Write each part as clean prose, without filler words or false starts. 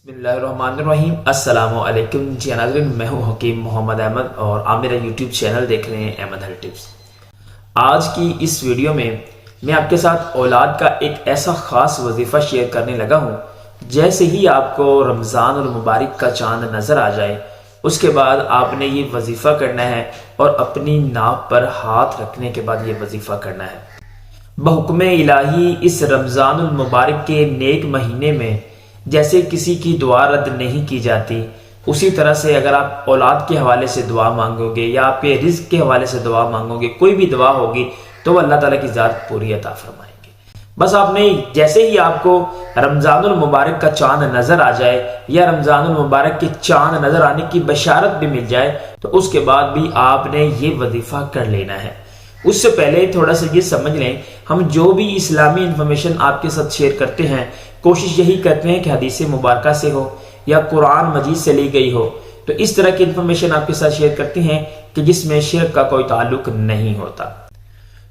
बिस्मिल्लाहिर्रहमानिर्रहीम। अस्सलाम वालेकुम जी नाज़रीन, मैं हूं हकीम मोहम्मद अहमद और आप मेरा यूट्यूब चैनल देख रहे हैं अहमद हेल्थ टिप्स। आज की इस वीडियो में मैं आपके साथ औलाद का एक ऐसा ख़ास वजीफ़ा शेयर करने लगा हूं। जैसे ही आपको रमज़ान और मुबारक का चांद नज़र आ जाए, उसके बाद आपने ये वजीफ़ा करना है और अपनी नाक पर हाथ रखने के बाद ये वजीफ़ा करना है। बहुक्म इलाही इस रमज़ानुल मुबारक के नेक महीने में जैसे किसी की दुआ रद्द नहीं की जाती, उसी तरह से अगर आप औलाद के हवाले से दुआ मांगोगे या आपके रिज़्क़ के हवाले से दुआ मांगोगे, कोई भी दुआ होगी तो अल्लाह ताला की ज़ात पूरी अता फरमाएंगे। बस आपने जैसे ही आपको रमज़ानुल मुबारक का चांद नज़र आ जाए या रमज़ानुल मुबारक के चांद नज़र आने की बशारत भी मिल जाए, तो उसके बाद भी आपने ये वजीफ़ा कर लेना है। उससे पहले थोड़ा सा ये समझ लें, हम जो भी इस्लामी इंफॉर्मेशन आपके साथ शेयर करते हैं, कोशिश यही करते हैं कि हदीस मुबारका से हो या कुरान मजीद से ली गई हो। तो इस तरह की इंफॉर्मेशन आपके साथ शेयर करते हैं कि जिसमें शिर्क का कोई ताल्लुक नहीं होता।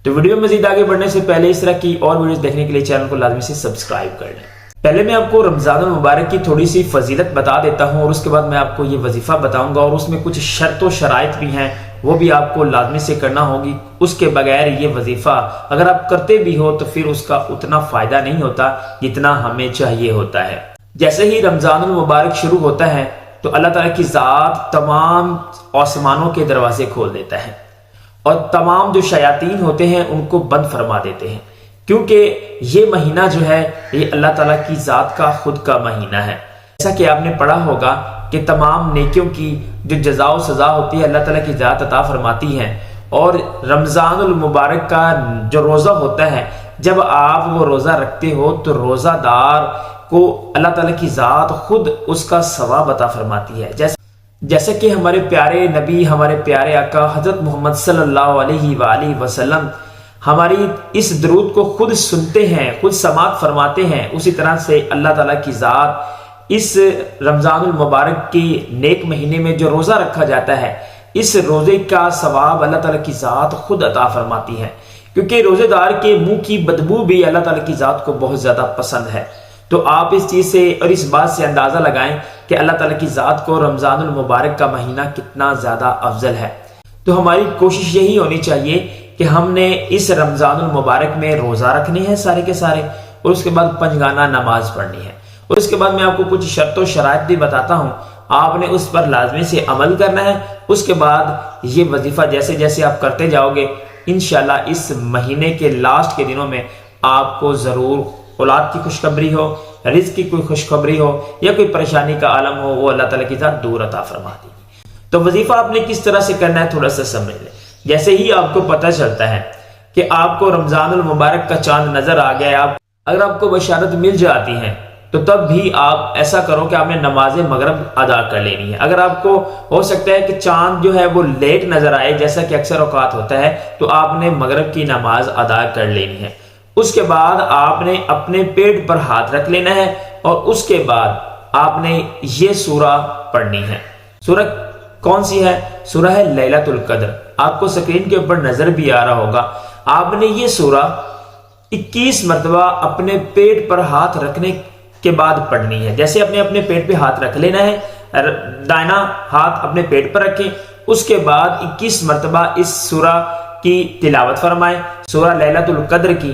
तो वीडियो में मजीद आगे बढ़ने से पहले इस तरह की और वीडियोस देखने के लिए चैनल को लाजमी से सब्सक्राइब कर लें। पहले मैं आपको रमज़ानुल मुबारक की थोड़ी सी फजीलत बता देता हूं और उसके बाद मैं आपको ये वजीफा बताऊंगा और उसमें कुछ शर्त व शराइत भी हैं, वो भी आपको लाजमी से करना होगी। उसके बगैर ये वजीफा अगर आप करते भी हो तो फिर उसका उतना फायदा नहीं होता जितना हमें चाहिए होता है। जैसे ही रमज़ानुल मुबारक शुरू होता है तो अल्लाह ताला की ज़ात तमाम आसमानों के दरवाजे खोल देता है और तमाम जो शयातीन होते हैं उनको बंद फरमा देते हैं, क्योंकि ये महीना जो है ये अल्लाह ताला की ज़ात का खुद का महीना है। जैसा कि आपने पढ़ा होगा कि तमाम नेकियों की जो जज़ा व सज़ा होती है अल्लाह ताला की ज़ात अता फरमाती है। और रमज़ानुल मुबारक का जो रोज़ा होता है, जब आप वो रोज़ा रखते हो तो रोज़ादार को अल्लाह ताला की ज़ात खुद उसका सवाब अता फरमाती है। जैसे कि हमारे प्यारे नबी, हमारे प्यारे आका हज़रत मोहम्मद सल्लल्लाहु अलैहि वसल्लम हमारी इस दरूद को खुद सुनते हैं, खुद समात फरमाते हैं, उसी तरह से अल्लाह ताला की ज़ात इस रमज़ानुल मुबारक के नेक महीने में जो रोज़ा रखा जाता है, इस रोज़े का सवाब अल्लाह ताला की ज़ात खुद अता फरमाती है, क्योंकि रोज़ेदार के मुंह की बदबू भी अल्लाह ताला की ज़ात को बहुत ज़्यादा पसंद है। तो आप इस चीज़ से और इस बात से अंदाज़ा लगाएं कि अल्लाह ताला की ज़ात को रमज़ानुल मुबारक का महीना कितना ज़्यादा अफजल है। तो हमारी कोशिश यही होनी चाहिए कि हमने इस रमज़ानुल मुबारक में रोज़ा रखने हैं सारे के सारे, और उसके बाद पंजगाना नमाज पढ़नी है। और उसके बाद मैं आपको कुछ शर्त व शराइत भी बताता हूँ, आपने उस पर लाजमी से अमल करना है। उसके बाद ये वजीफा जैसे जैसे आप करते जाओगे, इंशाल्लाह इस महीने के लास्ट के दिनों में आपको ज़रूर औलाद की खुशखबरी हो, रिज़्क़ की कोई खुशखबरी हो या कोई परेशानी का आलम हो, वो अल्लाह ताला की ज़ात दूर अता फरमा देगी। तो वजीफा आपने किस तरह से करना है थोड़ा सा समझ लें। जैसे ही आपको पता चलता है कि आपको रमज़ानुल मुबारक का चांद नजर आ गया, अगर आपको बशारत मिल जाती है तो तब भी आप ऐसा करो कि आपने नमाज मगरिब अदा कर लेनी है। अगर आपको हो सकता है कि चांद जो है वो लेट नजर आए, जैसा कि अक्सर औकात होता है, तो आपने मगरिब की नमाज अदा कर लेनी है। उसके बाद आपने अपने पेट पर हाथ रख लेना है और उसके बाद आपने ये सूरा पढ़नी है। सूरा कौन सी है? सूरा है लैलतुल कद्र। आपको स्क्रीन के ऊपर नजर भी आ रहा होगा। आपने ये सूरा 21 मरतबा अपने पेट पर हाथ रखने के बाद पढ़नी है। जैसे अपने अपने पेट पे हाथ रख लेना है, दाहिना हाथ अपने पेट पर रखें, उसके बाद 21 मरतबा इस सूरा की तिलावत फरमाएं, सूरा लैलतुल कद्र की,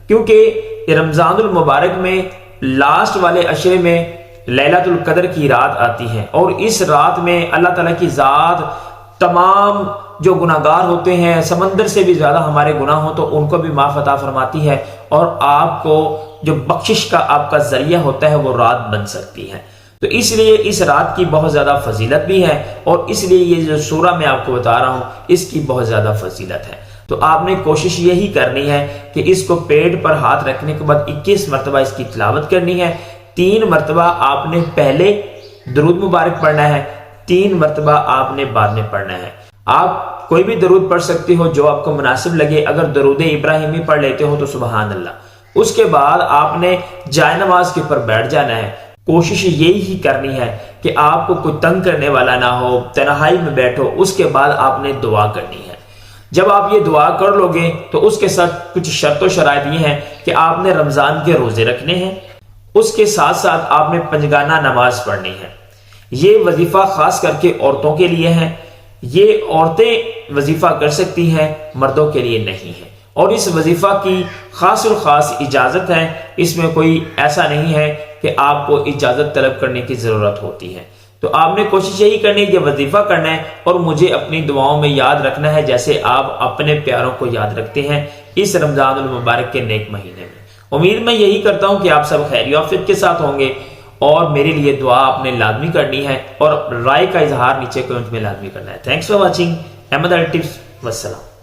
क्योंकि रमज़ानुल मुबारक में लास्ट वाले अशरे में लैलतुल कद्र की रात आती है और इस रात में अल्लाह ताला की ज़ात तमाम जो गुनाहगार होते हैं, समंदर से भी ज्यादा हमारे गुनाह हो तो उनको भी माफ अता फरमाती है और आपको जो बख्शिश का आपका जरिया होता है वो रात बन सकती है। तो इसलिए इस रात की बहुत ज्यादा फजीलत भी है और इसलिए ये जो सूरा मैं आपको बता रहा हूं इसकी बहुत ज्यादा फजीलत है। तो आपने कोशिश यही करनी है कि इसको पेट पर हाथ रखने के बाद 21 मरतबा इसकी तिलावत करनी है। 3 मरतबा आपने पहले दरूद मुबारक पढ़ना है, 3 मरतबा आपने बाद में पढ़ना है। आप कोई भी दरूद पढ़ सकते हो जो आपको मुनासिब लगे। अगर दरूद इब्राहिमी पढ़ लेते हो तो सुबहान अल्लाह। उसके बाद आपने जाए नमाज के ऊपर बैठ जाना है। कोशिश यही ही करनी है कि आपको कोई तंग करने वाला ना हो, तन्हाई में बैठो। उसके बाद आपने दुआ करनी है। जब आप ये दुआ कर लोगे तो उसके साथ कुछ शर्त व शराइत ये हैं कि आपने रमजान के रोजे रखने हैं اس کے ساتھ ساتھ آپ نے پنجگانہ نماز پڑھنی ہے۔ یہ وظیفہ خاص کر کے عورتوں کے لیے ہے، یہ عورتیں وظیفہ کر سکتی ہیں، مردوں کے لیے نہیں ہے، اور اس وظیفہ کی خاص الخاص اجازت ہے، اس میں کوئی ایسا نہیں ہے کہ آپ کو اجازت طلب کرنے کی ضرورت ہوتی ہے۔ تو آپ نے کوشش یہی کرنی ہے کہ وظیفہ کرنا ہے اور مجھے اپنی دعاؤں میں یاد رکھنا ہے، جیسے آپ اپنے پیاروں کو یاد رکھتے ہیں اس رمضان المبارک کے نیک مہینے میں۔ امید میں یہی کرتا ہوں کہ آپ سب خیر و عافیت کے ساتھ ہوں گے، اور میرے لیے دعا آپ نے لازمی کرنی ہے اور رائے کا اظہار نیچے کمنٹ میں لازمی کرنا ہے۔ Thanks for watching, Ahmad tips, والسلام۔